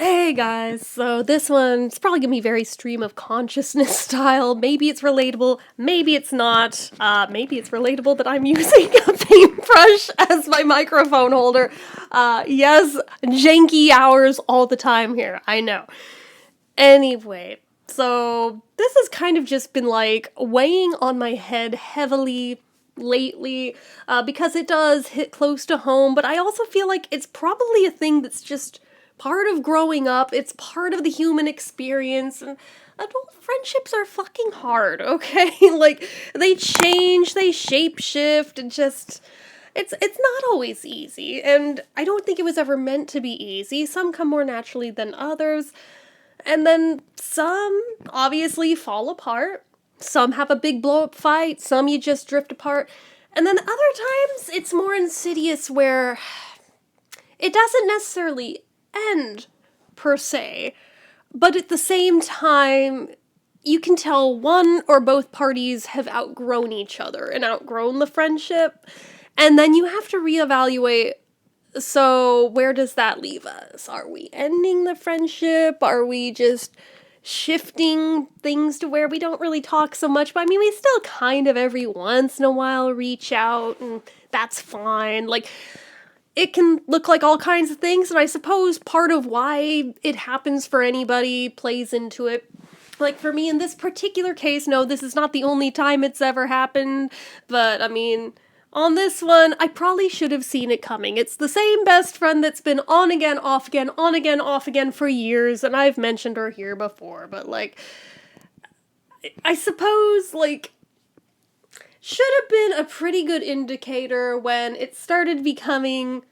Hey guys, so this one's probably gonna be very stream of consciousness style. Maybe it's relatable, maybe it's not. Maybe it's relatable that I'm using a paintbrush as my microphone holder. Yes, janky hours all the time here, I know. Anyway, so this has kind of just been like weighing on my head heavily lately because it does hit close to home, but I also feel like it's probably a thing that's just part of growing up. It's part of the human experience. And adult friendships are fucking hard, okay? Like, they change, they shape shift, and just. It's not always easy, and I don't think it was ever meant to be easy. Some come more naturally than others. And then some obviously fall apart. Some have a big blow up fight. Some you just drift apart. And then other times it's more insidious where it doesn't necessarily end per se. But at the same time, you can tell one or both parties have outgrown each other and outgrown the friendship. And then you have to reevaluate, so where does that leave us? Are we ending the friendship? Are we just shifting things to where we don't really talk so much? But I mean, we still kind of every once in a while reach out, and that's fine. Like, it can look like all kinds of things, and I suppose part of why it happens for anybody plays into it. Like, for me in this particular case, no, this is not the only time it's ever happened, but I mean, on this one, I probably should have seen it coming. It's the same best friend that's been on again, off again, on again, off again for years, and I've mentioned her here before, but, like, I suppose, like, should have been a pretty good indicator when it started becoming,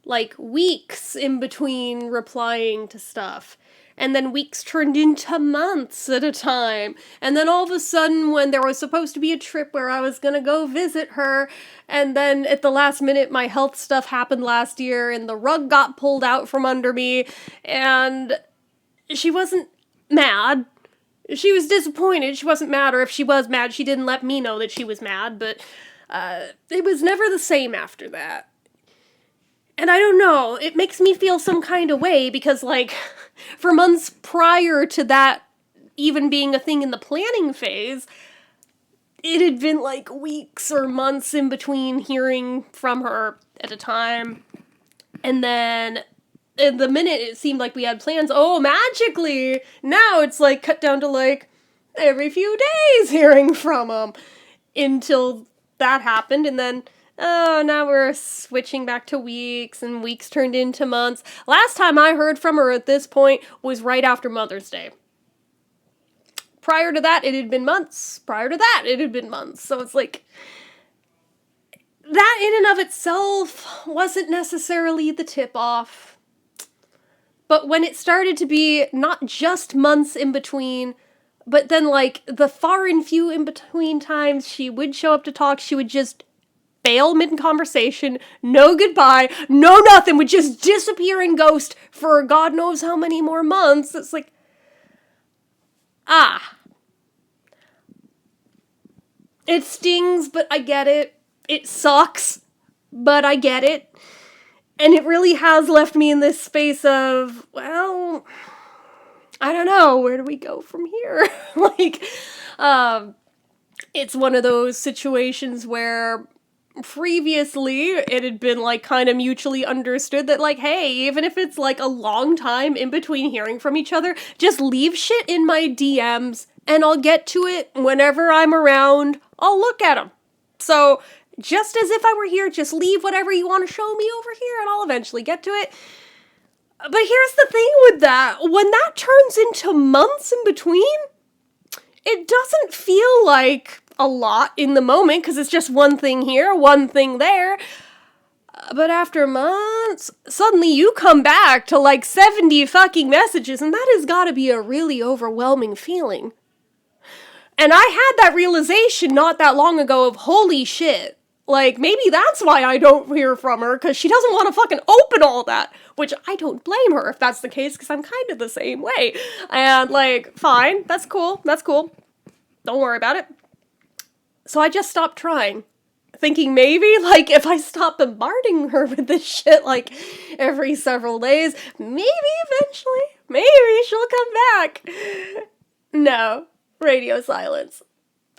like, weeks in between replying to stuff. And then weeks turned into months at a time. And then all of a sudden, when there was supposed to be a trip where I was gonna go visit her, and then at the last minute, my health stuff happened last year, and the rug got pulled out from under me, and she wasn't mad. She was disappointed. She wasn't mad, or if she was mad, she didn't let me know that she was mad, but it was never the same after that. And I don't know, it makes me feel some kind of way because, like, for months prior to that even being a thing in the planning phase, it had been, like, weeks or months in between hearing from her at a time. And then, in the minute it seemed like we had plans, oh, magically, now it's, like, cut down to, like, every few days hearing from them. Until that happened, and then oh, now we're switching back to weeks, and weeks turned into months. Last time I heard from her at this point was right after Mother's Day. Prior to that, it had been months. Prior to that, it had been months. So it's like, that in and of itself wasn't necessarily the tip-off. But when it started to be not just months in between, but then, like, the far and few in between times she would show up to talk, she would just fail mid-conversation, no goodbye, no nothing, would just disappear and ghost for God knows how many more months. It's like, it stings, but I get it. It sucks, but I get it. And it really has left me in this space of, well, I don't know, where do we go from here? Like, it's one of those situations where previously it had been, like, kind of mutually understood that, like, hey, even if it's, like, a long time in between hearing from each other, just leave shit in my DMs, and I'll get to it whenever I'm around. I'll look at them. So, just as if I were here, just leave whatever you want to show me over here, and I'll eventually get to it. But here's the thing with that. When that turns into months in between, it doesn't feel like a lot in the moment, because it's just one thing here, one thing there. But after months, suddenly you come back to, like, 70 fucking messages, and that has gotta be a really overwhelming feeling. And I had that realization not that long ago of, holy shit, like, maybe that's why I don't hear from her, because she doesn't want to fucking open all that. Which, I don't blame her if that's the case, because I'm kind of the same way. And, like, fine, that's cool. Don't worry about it. So I just stopped trying. thinking maybe, like, if I stop bombarding her with this shit, like, every several days, maybe eventually, maybe she'll come back. No. Radio silence.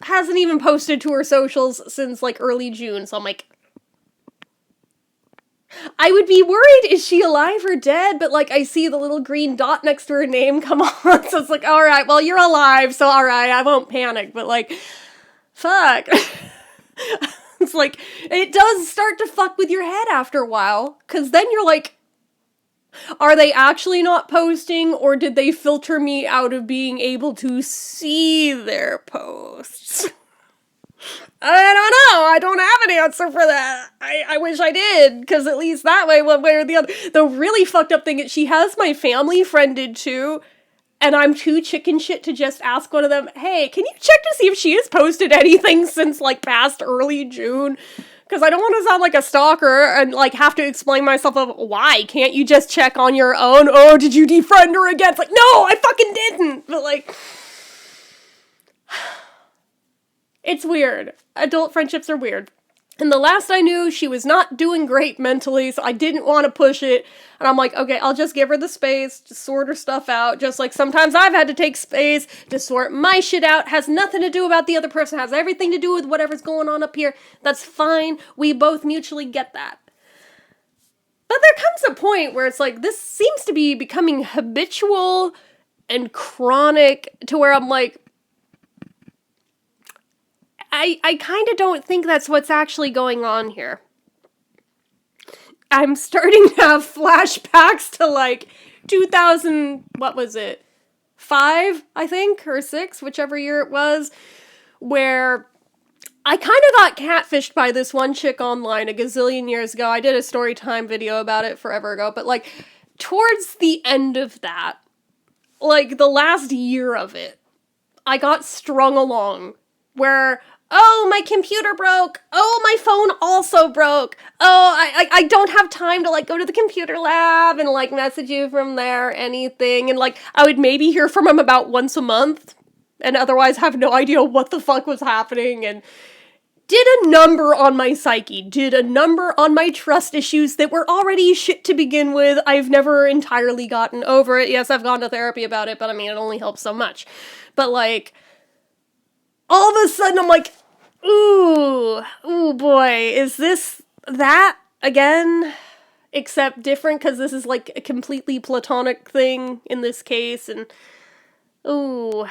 Hasn't even posted to her socials since, like, early June, so I'm like, I would be worried, is she alive or dead? But, like, I see the little green dot next to her name come on, so it's like, alright, well, you're alive, so alright, I won't panic, but, like, fuck. It's like, it does start to fuck with your head after a while, because then you're like, are they actually not posting, or did they filter me out of being able to see their posts? I don't know. I don't have an answer for that. I wish I did, because at least that way, one way or the other. The really fucked up thing is she has my family friended too, and I'm too chicken shit to just ask one of them, hey, can you check to see if she has posted anything since, like, past early June? Because I don't want to sound like a stalker and, like, have to explain myself of why. Can't you just check on your own? Oh, did you defriend her again? It's like, no, I fucking didn't! But, like, it's weird. Adult friendships are weird. And the last I knew, she was not doing great mentally, so I didn't want to push it. And I'm like, okay, I'll just give her the space to sort her stuff out, just like sometimes I've had to take space to sort my shit out. Has nothing to do about the other person, has everything to do with whatever's going on up here. That's fine. We both mutually get that. But there comes a point where it's like, this seems to be becoming habitual and chronic to where I'm like, I kind of don't think that's what's actually going on here. I'm starting to have flashbacks to, like, 2000, what was it? 5, I think, or 6, whichever year it was, where I kind of got catfished by this one chick online a gazillion years ago. I did a story time video about it forever ago, but, like, towards the end of that, like, the last year of it, I got strung along, where, oh, my computer broke. Oh, my phone also broke. Oh, I don't have time to, like, go to the computer lab and, like, message you from there or anything. And, like, I would maybe hear from him about once a month and otherwise have no idea what the fuck was happening. And did a number on my psyche. Did a number on my trust issues that were already shit to begin with. I've never entirely gotten over it. Yes, I've gone to therapy about it, but I mean, it only helps so much. But, like, all of a sudden, I'm like, ooh boy, is this that again? Except different, because this is, like, a completely platonic thing in this case, and ooh,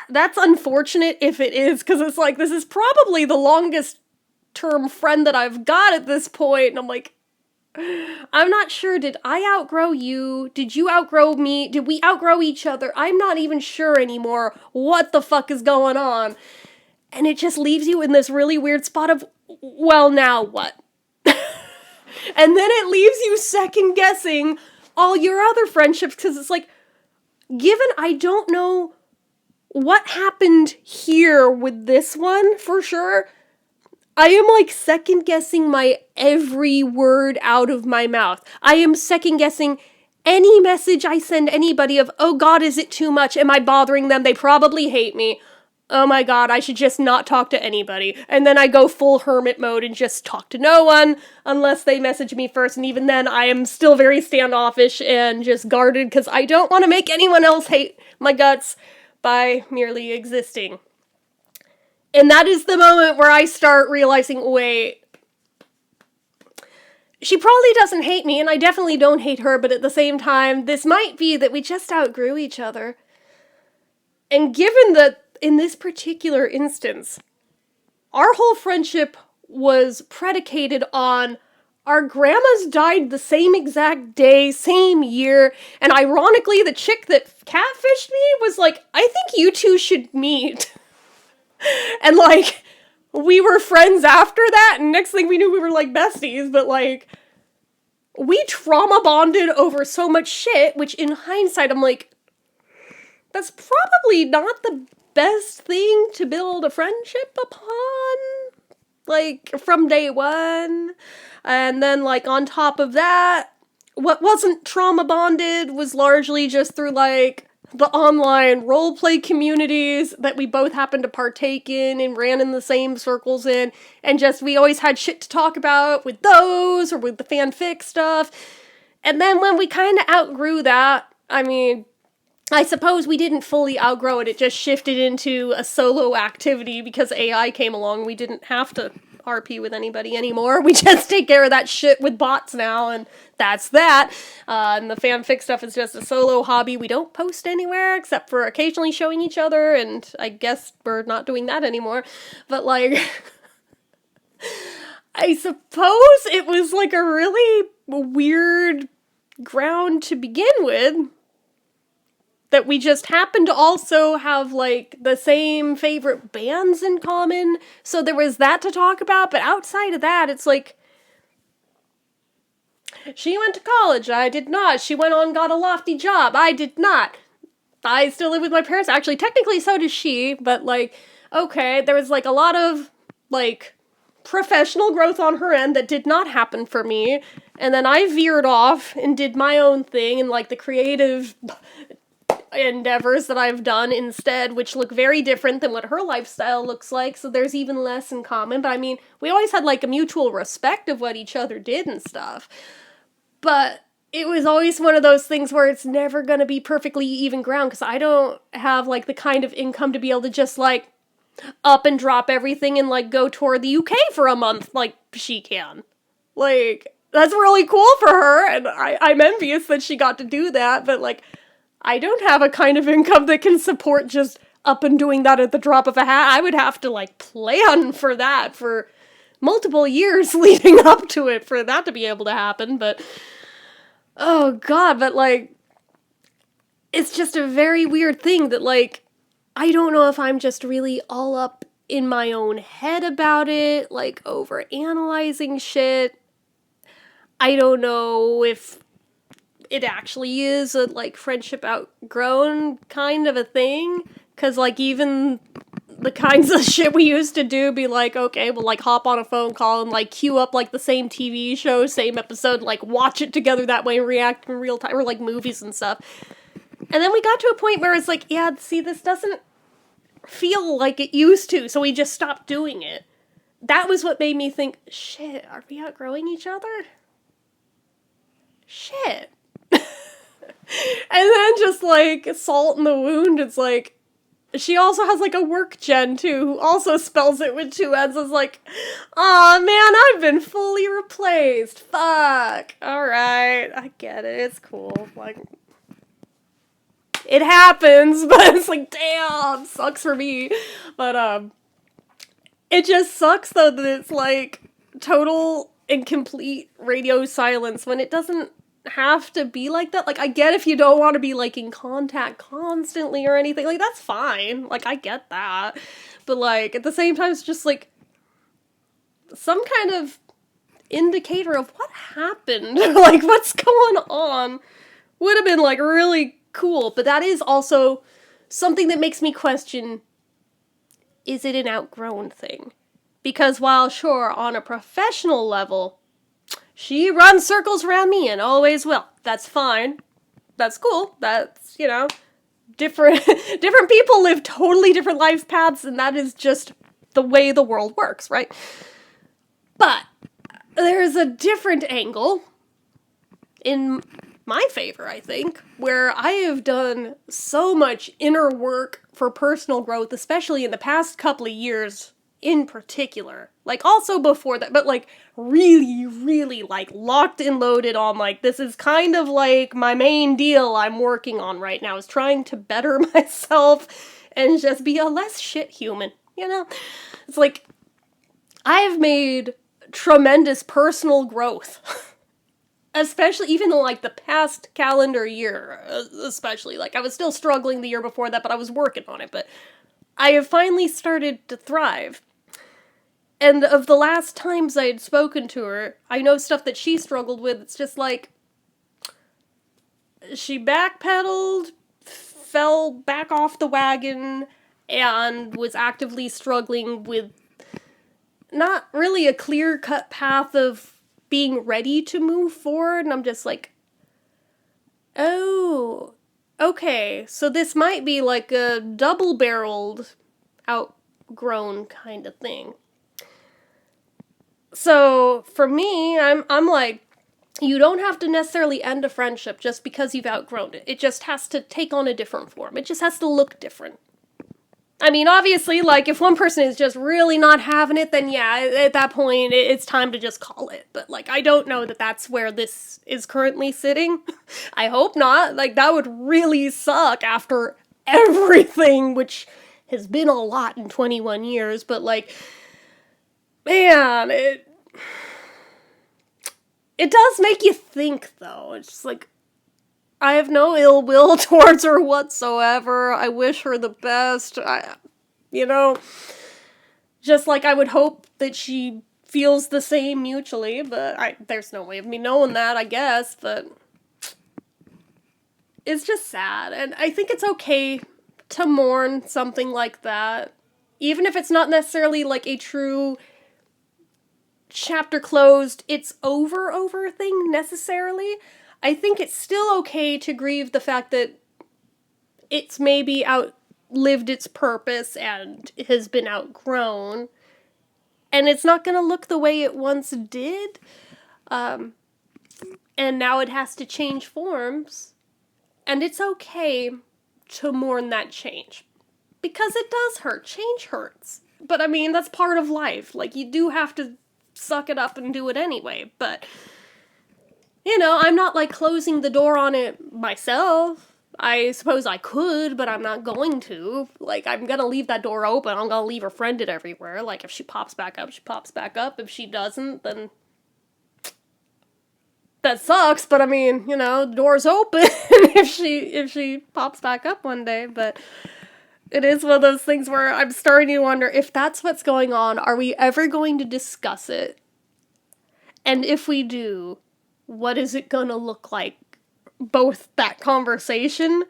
that's unfortunate if it is, because it's like, this is probably the longest term friend that I've got at this point, and I'm like, I'm not sure, did I outgrow you? Did you outgrow me? Did we outgrow each other? I'm not even sure anymore what the fuck is going on. And it just leaves you in this really weird spot of, well, now what? And then it leaves you second guessing all your other friendships, because it's like, given I don't know what happened here with this one for sure, I am, like, second guessing my every word out of my mouth. I am second guessing any message I send anybody of, oh God, is it too much? Am I bothering them? They probably hate me. Oh my God, I should just not talk to anybody. And then I go full hermit mode and just talk to no one unless they message me first. And even then, I am still very standoffish and just guarded because I don't want to make anyone else hate my guts by merely existing. And that is the moment where I start realizing, wait, she probably doesn't hate me, and I definitely don't hate her, but at the same time, this might be that we just outgrew each other. And given that, in this particular instance, our whole friendship was predicated on our grandmas died the same exact day, same year, and ironically, the chick that catfished me was like, I think you two should meet. And, like, we were friends after that, and next thing we knew, we were, like, besties, but, like, we trauma bonded over so much shit, which in hindsight, I'm like, that's probably not the best thing to build a friendship upon, like, from day one. And then, like, on top of that, what wasn't trauma bonded was largely just through, like, the online roleplay communities that we both happened to partake in and ran in the same circles in, and just we always had shit to talk about with those or with the fanfic stuff. And then when we kind of outgrew that, I mean, I suppose we didn't fully outgrow it, it just shifted into a solo activity because AI came along. We didn't have to RP with anybody anymore. We just take care of that shit with bots now, and that's that. And the fanfic stuff is just a solo hobby. We don't post anywhere except for occasionally showing each other, and I guess we're not doing that anymore. But, like, I suppose it was, like, a really weird ground to begin with. That we just happen to also have, like, the same favorite bands in common, so there was that to talk about, but outside of that, it's like, she went to college, I did not. She went on and got a lofty job, I did not. I still live with my parents, actually, technically so does she, but, like, okay, there was, like, a lot of, like, professional growth on her end that did not happen for me, and then I veered off and did my own thing, and, like, the creative endeavors that I've done instead, which look very different than what her lifestyle looks like, so there's even less in common. But I mean, we always had, like, a mutual respect of what each other did and stuff. But it was always one of those things where it's never gonna be perfectly even ground, because I don't have, like, the kind of income to be able to just, like, up and drop everything and, like, go tour the UK for a month like she can. Like, that's really cool for her, and I'm envious that she got to do that, but, like, I don't have a kind of income that can support just up and doing that at the drop of a hat. I would have to, like, plan for that for multiple years leading up to it for that to be able to happen, but oh god, but, like, it's just a very weird thing that, like, I don't know if I'm just really all up in my own head about it, like, over analyzing shit. I don't know if it actually is a, like, friendship outgrown kind of a thing, because, like, even the kinds of shit we used to do, be like, okay, we'll, like, hop on a phone call and, like, queue up, like, the same TV show, same episode, like, watch it together that way and react in real time, or, like, movies and stuff. And then we got to a point where it's like, yeah, see, this doesn't feel like it used to, so we just stopped doing it. That was what made me think, shit, are we outgrowing each other? Shit. And then just, like, salt in the wound, it's like, she also has, like, a work Jenn, too, who also spells it with two N's. It's like, aw, man, I've been fully replaced. Fuck. Alright, I get it, it's cool. Like, it happens, but it's like, damn, sucks for me. But, it just sucks, though, that it's, like, total and complete radio silence when it doesn't have to be like that. Like, I get if you don't want to be, like, in contact constantly or anything, like, that's fine, like, I get that, but, like, at the same time, it's just, like, some kind of indicator of what happened, like, what's going on, would have been, like, really cool. But that is also something that makes me question, is it an outgrown thing? Because while, sure, on a professional level, she runs circles around me and always will. That's fine. That's cool. That's, you know, different people live totally different life paths, and that is just the way the world works, right? But there's a different angle in my favor, I think, where I have done so much inner work for personal growth, especially in the past couple of years in particular. Like, also before that, but, like, really, really, like, locked and loaded on, like, this is kind of, like, my main deal I'm working on right now, is trying to better myself and just be a less shit human, you know? It's like, I have made tremendous personal growth. Especially, even in, like, the past calendar year, especially. Like, I was still struggling the year before that, but I was working on it. But I have finally started to thrive. And of the last times I had spoken to her, I know stuff that she struggled with. It's just like, she backpedaled, fell back off the wagon, and was actively struggling with not really a clear-cut path of being ready to move forward, and I'm just like, oh, okay, so this might be like a double-barreled, outgrown kind of thing. So, for me, I'm like, you don't have to necessarily end a friendship just because you've outgrown it. It just has to take on a different form. It just has to look different. I mean, obviously, like, if one person is just really not having it, then yeah, at that point, it's time to just call it. But, like, I don't know that that's where this is currently sitting. I hope not. Like, that would really suck after everything, which has been a lot in 21 years, but, like, man, it does make you think, though. It's just like, I have no ill will towards her whatsoever. I wish her the best. Just like I would hope that she feels the same mutually, but there's no way of me knowing that, I guess, but it's just sad. And I think it's okay to mourn something like that, even if it's not necessarily like a true chapter closed, it's over thing necessarily. I think it's still okay to grieve the fact that it's maybe outlived its purpose and has been outgrown, and it's not going to look the way it once did, and now it has to change forms, and it's okay to mourn that change, because it does hurt. Change hurts. But I mean, that's part of life. Like, you do have to suck it up and do it anyway, but, I'm not, like, closing the door on it myself. I suppose I could, but I'm not going to. Like, I'm gonna leave that door open. I'm gonna leave her friended everywhere. Like, if she pops back up, she pops back up. If she doesn't, then that sucks, but I mean, the door's open if she pops back up one day, but it is one of those things where I'm starting to wonder, if that's what's going on, are we ever going to discuss it? And if we do, what is it gonna look like? Both that conversation,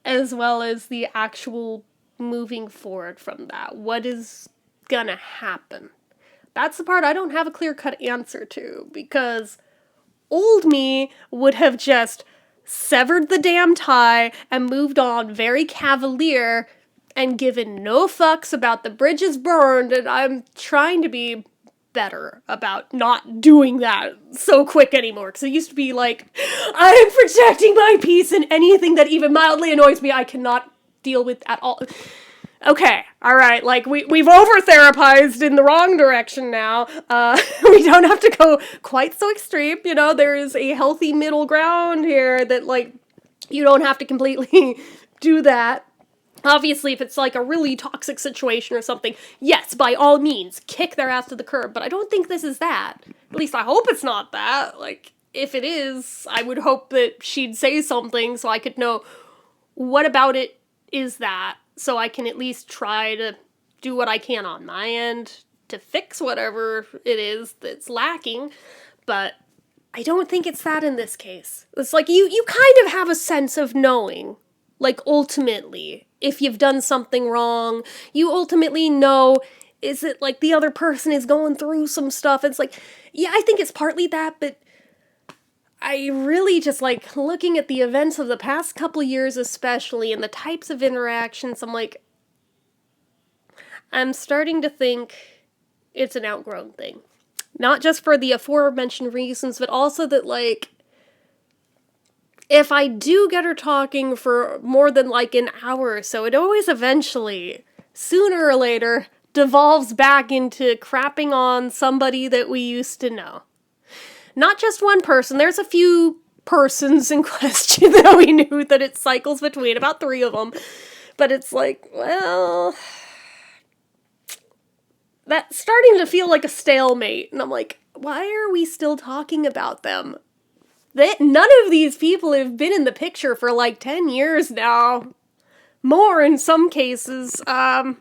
as well as the actual moving forward from that. What is gonna happen? That's the part I don't have a clear-cut answer to, because old me would have just severed the damn tie and moved on very cavalier and given no fucks about the bridges burned, and I'm trying to be better about not doing that so quick anymore, because it used to be like, I'm protecting my peace, and anything that even mildly annoys me I cannot deal with at all. Okay, alright, like, we've over-therapized in the wrong direction now. We don't have to go quite so extreme, there is a healthy middle ground here that, like, you don't have to completely do that. Obviously, if it's, like, a really toxic situation or something, yes, by all means, kick their ass to the curb, but I don't think this is that. At least I hope it's not that. Like, if it is, I would hope that she'd say something so I could know what about it is that, so I can at least try to do what I can on my end to fix whatever it is that's lacking, but I don't think it's that in this case. It's like, you kind of have a sense of knowing, like, ultimately, if you've done something wrong, you ultimately know, is it like the other person is going through some stuff? It's like, yeah, I think it's partly that, but I really just, like, looking at the events of the past couple years especially, and the types of interactions, I'm like, I'm starting to think it's an outgrown thing. Not just for the aforementioned reasons, but also that, like, if I do get her talking for more than, like, an hour or so, it always eventually, sooner or later, devolves back into crapping on somebody that we used to know. Not just one person, there's a few persons in question that we knew that it cycles between, about 3 of them. But it's like, well, that's starting to feel like a stalemate. And I'm like, why are we still talking about them? None of these people have been in the picture for like 10 years now. More in some cases. I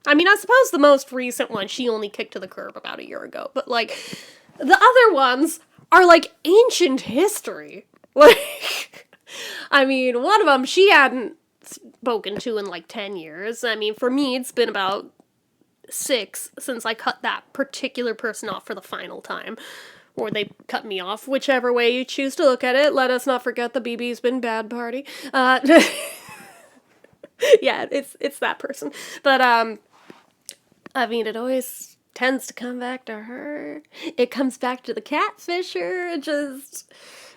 mean, I suppose the most recent one, she only kicked to the curb about a year ago. But, like, the other ones are, like, ancient history. Like, I mean, one of them she hadn't spoken to in, like, 10 years. I mean, for me, it's been about 6 since I cut that particular person off for the final time. or they cut me off, whichever way you choose to look at it. Let us not forget the BB's been bad party. Yeah, it's that person. But, I mean, it always tends to come back to her. It comes back to the catfisher.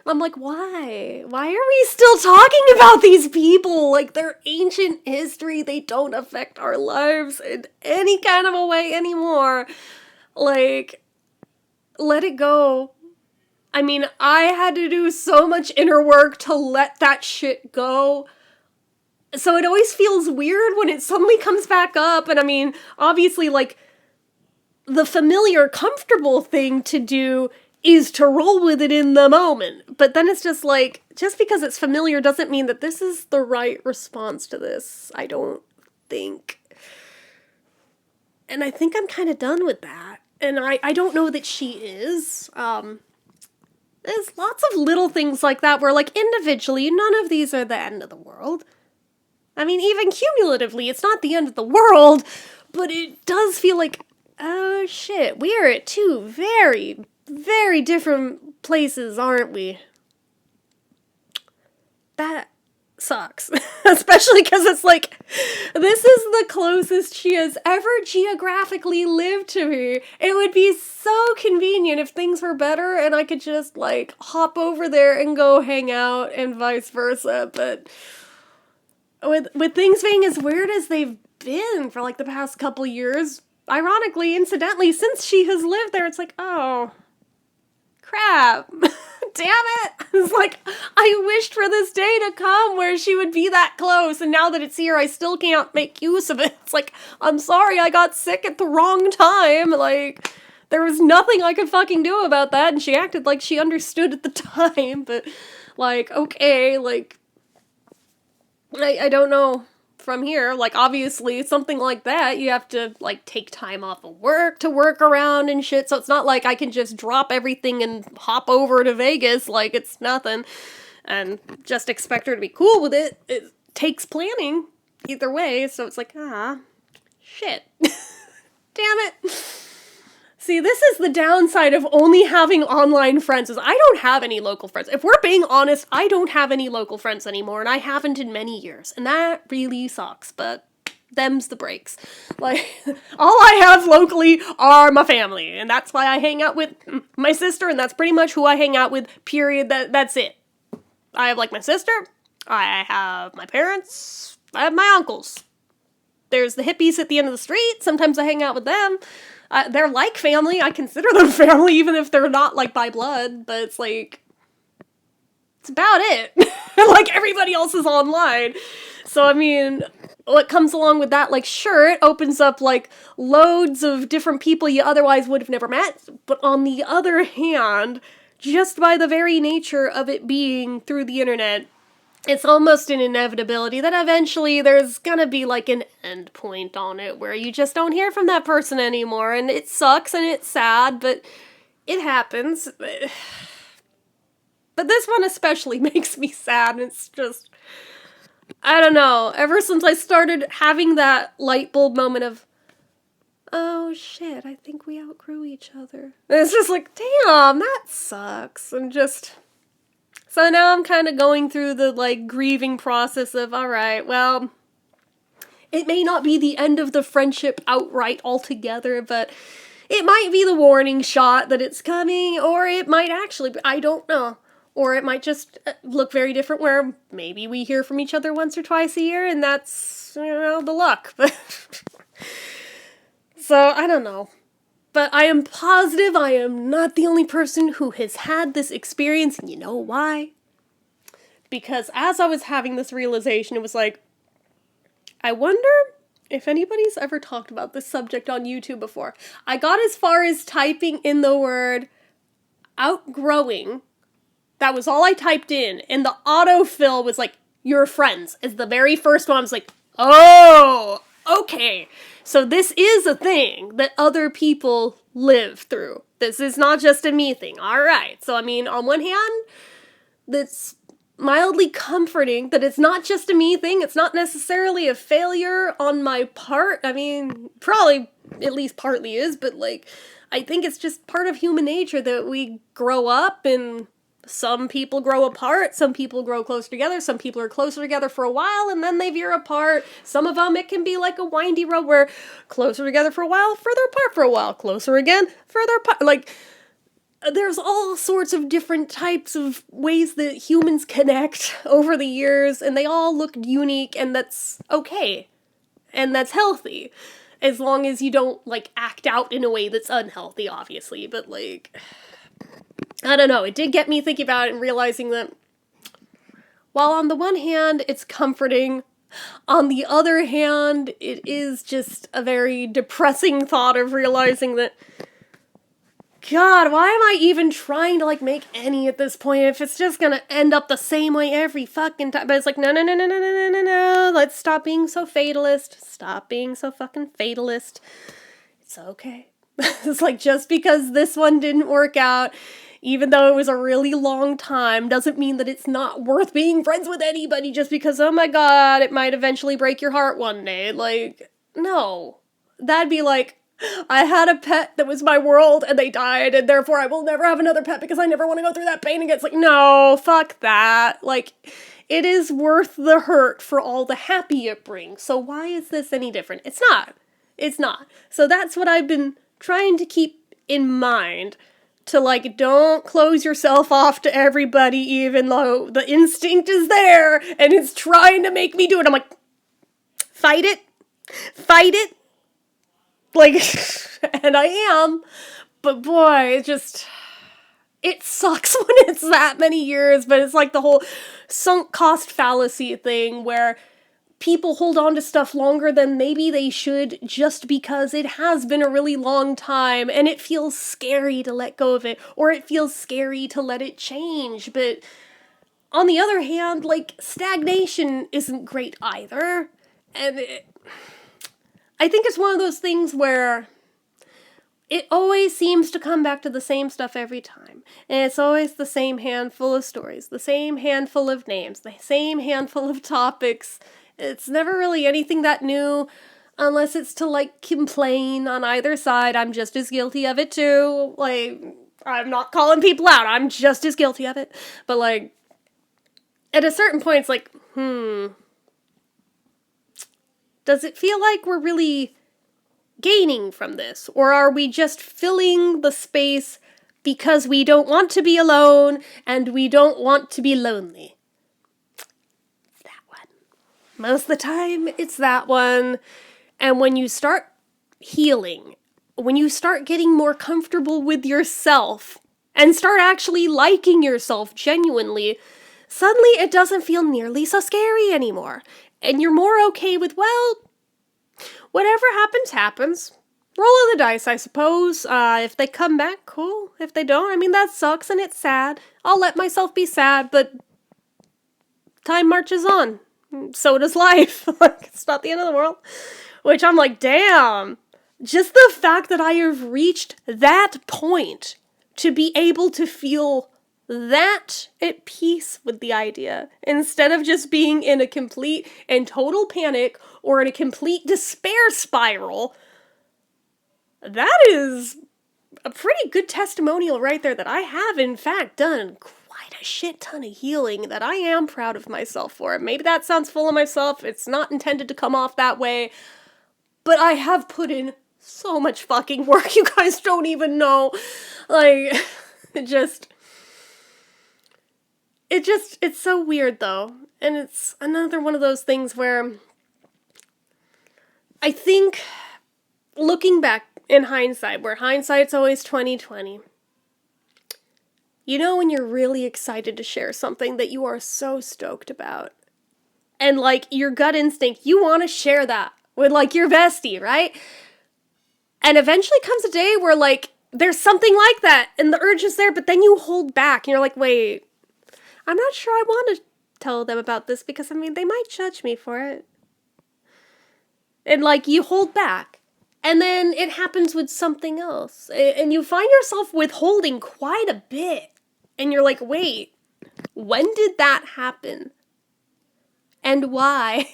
I'm like, why? Why are we still talking about these people? Like, they're ancient history. They don't affect our lives in any kind of a way anymore. Like, let it go. I mean, I had to do so much inner work to let that shit go. So it always feels weird when it suddenly comes back up. And I mean, obviously, like, the familiar, comfortable thing to do is to roll with it in the moment. But then it's just like, just because it's familiar doesn't mean that this is the right response to this, I don't think. And I think I'm kind of done with that. And I don't know that she is. There's lots of little things like that where, like, individually, none of these are the end of the world. I mean, even cumulatively, it's not the end of the world, but it does feel like, oh shit, we are at two very, very different places, aren't we? That sucks. Especially because it's like, this is the closest she has ever geographically lived to me. It would be so convenient if things were better and I could just, like, hop over there and go hang out and vice versa, but with things being as weird as they've been for, like, the past couple years, ironically, incidentally, since she has lived there, it's like, oh, crap. Damn it. It's like, I wished for this day to come where she would be that close, and now that it's here, I still can't make use of it. It's like, I'm sorry, I got sick at the wrong time. Like, there was nothing I could fucking do about that, and she acted like she understood at the time, but, like, okay, like, I don't know from here. Like, obviously, something like that, you have to, like, take time off of work to work around and shit, so it's not like I can just drop everything and hop over to Vegas like it's nothing, and just expect her to be cool with it. It takes planning, either way, so it's like, shit. Damn it. See, this is the downside of only having online friends, is I don't have any local friends. If we're being honest, I don't have any local friends anymore, and I haven't in many years, and that really sucks, but them's the breaks. Like, all I have locally are my family, and that's why I hang out with my sister, and that's pretty much who I hang out with, period. That's it. I have, like, my sister, I have my parents, I have my uncles. There's the hippies at the end of the street, sometimes I hang out with them. They're like family. I consider them family, even if they're not, like, by blood, but it's like, it's about it. Like, everybody else is online. So, I mean, what comes along with that, like, sure, it opens up, like, loads of different people you otherwise would have never met, but on the other hand, just by the very nature of it being through the internet, it's almost an inevitability that eventually there's gonna be, like, an end point on it where you just don't hear from that person anymore, and it sucks and it's sad, but it happens. But this one especially makes me sad. It's just, I don't know, ever since I started having that light bulb moment of, oh shit, I think we outgrew each other. And it's just like, damn, that sucks, and just... So now I'm kind of going through the, like, grieving process of, alright, well, it may not be the end of the friendship outright altogether, but it might be the warning shot that it's coming, or it might actually be, I don't know. Or it might just look very different where maybe we hear from each other once or twice a year, and that's, you know, the luck. So, I don't know. But I am positive I am not the only person who has had this experience, and you know why? Because as I was having this realization, it was like, I wonder if anybody's ever talked about this subject on YouTube before. I got as far as typing in the word outgrowing. That was all I typed in, and the autofill was like, your friends, is the very first one. I was like, oh, okay. So this is a thing that other people live through. This is not just a me thing. All right. So, I mean, on one hand, that's mildly comforting that it's not just a me thing. It's not necessarily a failure on my part. I mean, probably at least partly is, but, like, I think it's just part of human nature that we grow up and some people grow apart, some people grow closer together, some people are closer together for a while and then they veer apart. Some of them, it can be like a windy road where closer together for a while, further apart for a while, closer again, further apart. Like, there's all sorts of different types of ways that humans connect over the years, and they all look unique, and that's okay. And that's healthy. As long as you don't, like, act out in a way that's unhealthy, obviously. But, like, I don't know. It did get me thinking about it and realizing that while on the one hand, it's comforting, on the other hand, it is just a very depressing thought of realizing that, God, why am I even trying to, like, make any at this point if it's just gonna end up the same way every fucking time? But it's like, no, let's stop being so fatalist. Stop being so fucking fatalist. It's okay. It's like, just because this one didn't work out, even though it was a really long time, doesn't mean that it's not worth being friends with anybody just because, oh my God, it might eventually break your heart one day. Like, no. That'd be like, I had a pet that was my world and they died and therefore I will never have another pet because I never want to go through that pain again. It's like, no, fuck that. Like, it is worth the hurt for all the happy it brings. So why is this any different? It's not. It's not. So that's what I've been trying to keep in mind. To, like, don't close yourself off to everybody even though the instinct is there and it's trying to make me do it. I'm like, fight it. Fight it. Like, and I am, but boy, it sucks when it's that many years, but it's like the whole sunk cost fallacy thing where people hold on to stuff longer than maybe they should just because it has been a really long time and it feels scary to let go of it, or it feels scary to let it change, but on the other hand, like, stagnation isn't great either, and I think it's one of those things where it always seems to come back to the same stuff every time. And it's always the same handful of stories, the same handful of names, the same handful of topics. It's never really anything that new, unless it's to, like, complain on either side. I'm just as guilty of it too. Like, I'm not calling people out. I'm just as guilty of it. But, like, at a certain point, it's like, does it feel like we're really gaining from this? Or are we just filling the space because we don't want to be alone and we don't want to be lonely? It's that one. Most of the time, it's that one. And when you start healing, when you start getting more comfortable with yourself and start actually liking yourself genuinely, suddenly it doesn't feel nearly so scary anymore. And you're more okay with, well, whatever happens, happens. Roll of the dice, I suppose. If they come back, cool. If they don't, I mean, that sucks and it's sad. I'll let myself be sad, but time marches on. So does life. Like, it's not the end of the world. Which I'm like, damn. Just the fact that I have reached that point to be able to feel that at peace with the idea, instead of just being in a complete and total panic or in a complete despair spiral, that is a pretty good testimonial right there that I have, in fact, done quite a shit ton of healing that I am proud of myself for. Maybe that sounds full of myself. It's not intended to come off that way, but I have put in so much fucking work. You guys don't even know. Like, it's so weird, though. And it's another one of those things where I think, looking back in hindsight, where hindsight's always 20/20, you know when you're really excited to share something that you are so stoked about, and, like, your gut instinct, you want to share that with, like, your bestie, right? And eventually comes a day where, like, there's something like that, and the urge is there, but then you hold back, and you're like, wait, I'm not sure I want to tell them about this because, I mean, they might judge me for it. And, like, you hold back. And then it happens with something else. And you find yourself withholding quite a bit. And you're like, wait, when did that happen? and why?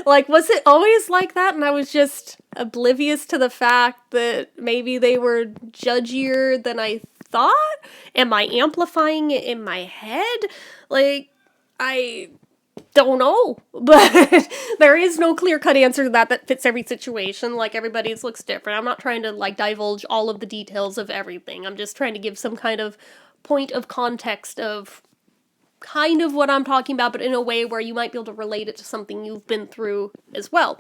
Like, was it always like that and I was just oblivious to the fact that maybe they were judgier than I thought? Am I amplifying it in my head? Like, I don't know, but there is no clear-cut answer to that fits every situation. Like, everybody's looks different. I'm not trying to, like, divulge all of the details of everything. I'm just trying to give some kind of point of context of kind of what I'm talking about, but in a way where you might be able to relate it to something you've been through as well.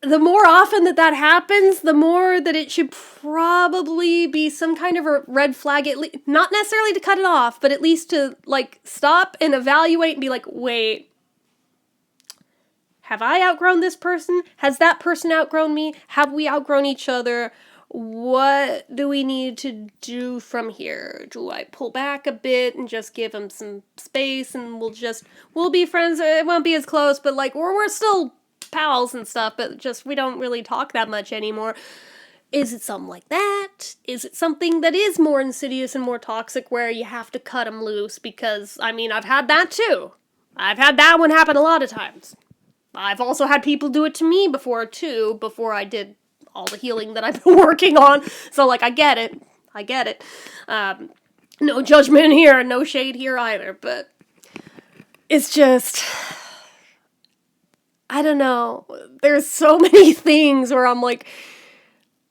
The more often that happens, the more that it should probably be some kind of a red flag, not necessarily to cut it off, but at least to, like, stop and evaluate and be like, wait, have I outgrown this person? Has that person outgrown me? Have we outgrown each other? What do we need to do from here? Do I pull back a bit and just give them some space and we'll be friends? It won't be as close, but, like, we're still pals and stuff, but just we don't really talk that much anymore. Is it something like that? Is it something that is more insidious and more toxic where you have to cut them loose? Because, I mean, I've had that too. I've had that one happen a lot of times. I've also had people do it to me before too, before I did all the healing that I've been working on. So, like, I get it. No judgment here, no shade here either, but it's just, I don't know. There's so many things where I'm like,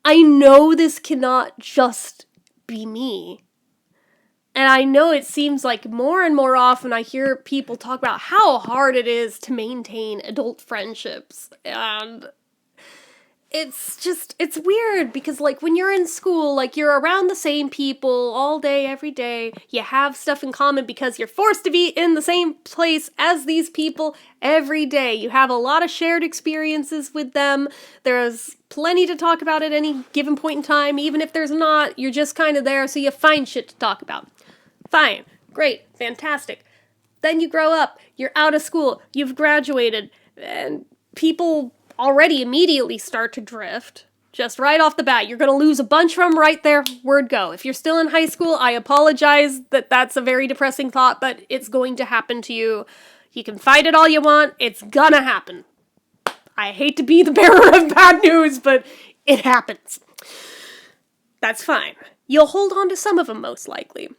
I know this cannot just be me. And I know it seems like more and more often I hear people talk about how hard it is to maintain adult friendships. And it's weird because, like, when you're in school, like, you're around the same people all day, every day. You have stuff in common because you're forced to be in the same place as these people every day. You have a lot of shared experiences with them. There's plenty to talk about at any given point in time. Even if there's not, you're just kind of there, so you find shit to talk about. Fine. Great. Fantastic. Then you grow up. You're out of school. You've graduated. And people already immediately start to drift. Just right off the bat, you're going to lose a bunch from right there. Word go. If you're still in high school, I apologize that that's a very depressing thought, but it's going to happen to you. You can fight it all you want. It's gonna happen. I hate to be the bearer of bad news, but it happens. That's fine. You'll hold on to some of them, most likely.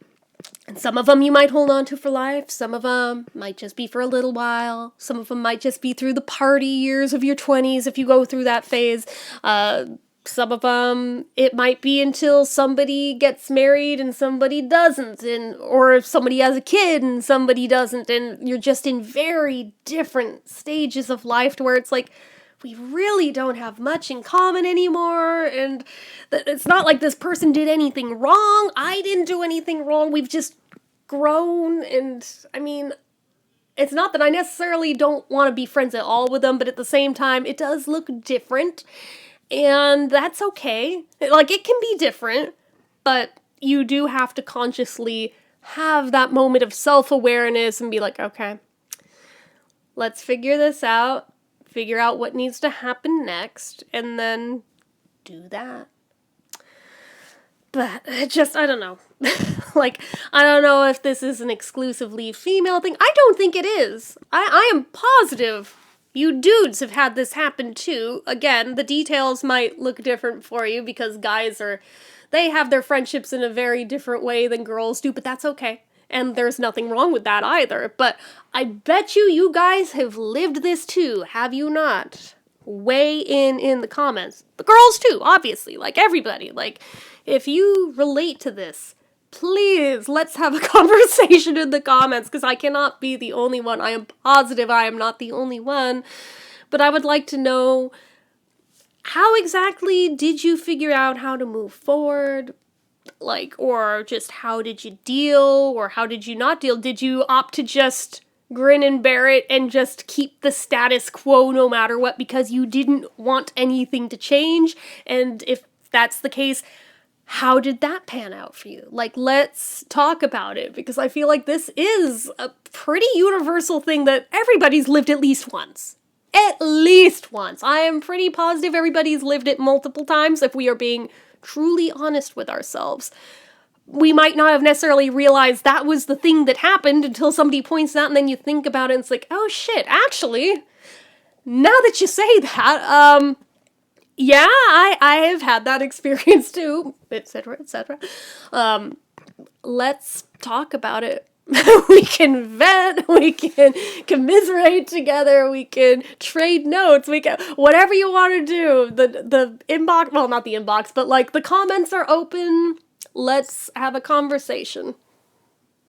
And some of them you might hold on to for life. Some of them might just be for a little while. Some of them might just be through the party years of your 20s if you go through that phase. Some of them, it might be until somebody gets married and somebody doesn't. Or if somebody has a kid and somebody doesn't. And you're just in very different stages of life to where it's like, we really don't have much in common anymore, and it's not like this person did anything wrong. I didn't do anything wrong. We've just grown, and, I mean, it's not that I necessarily don't want to be friends at all with them, but at the same time, it does look different, and that's okay. Like, it can be different, but you do have to consciously have that moment of self-awareness and be like, okay, let's figure this out. Figure out what needs to happen next, and then do that. But I don't know. Like, I don't know if this is an exclusively female thing. I don't think it is. I am positive you dudes have had this happen too. Again, the details might look different for you because guys they have their friendships in a very different way than girls do, but that's okay. And there's nothing wrong with that either. But I bet you guys have lived this too, have you not? Weigh in the comments. The girls too, obviously, like everybody. Like, if you relate to this, please, let's have a conversation in the comments, because I cannot be the only one. I am positive I am not the only one. But I would like to know, how exactly did you figure out how to move forward? Like, or just how did you deal, or how did you not deal? Did you opt to just grin and bear it and just keep the status quo no matter what because you didn't want anything to change? And if that's the case, how did that pan out for you? Like, let's talk about it, because I feel like this is a pretty universal thing that everybody's lived at least once. At least once. I am pretty positive everybody's lived it multiple times if we are being truly honest with ourselves. we might not have necessarily realized that was the thing that happened until somebody points it out, and then you think about it and it's like, oh shit, actually, now that you say that, yeah, I have had that experience too, etc., etc. Let's talk about it. We can vent, we can commiserate together, we can trade notes, we can, whatever you want to do. The inbox, well, not the inbox, but like the comments are open. Let's have a conversation.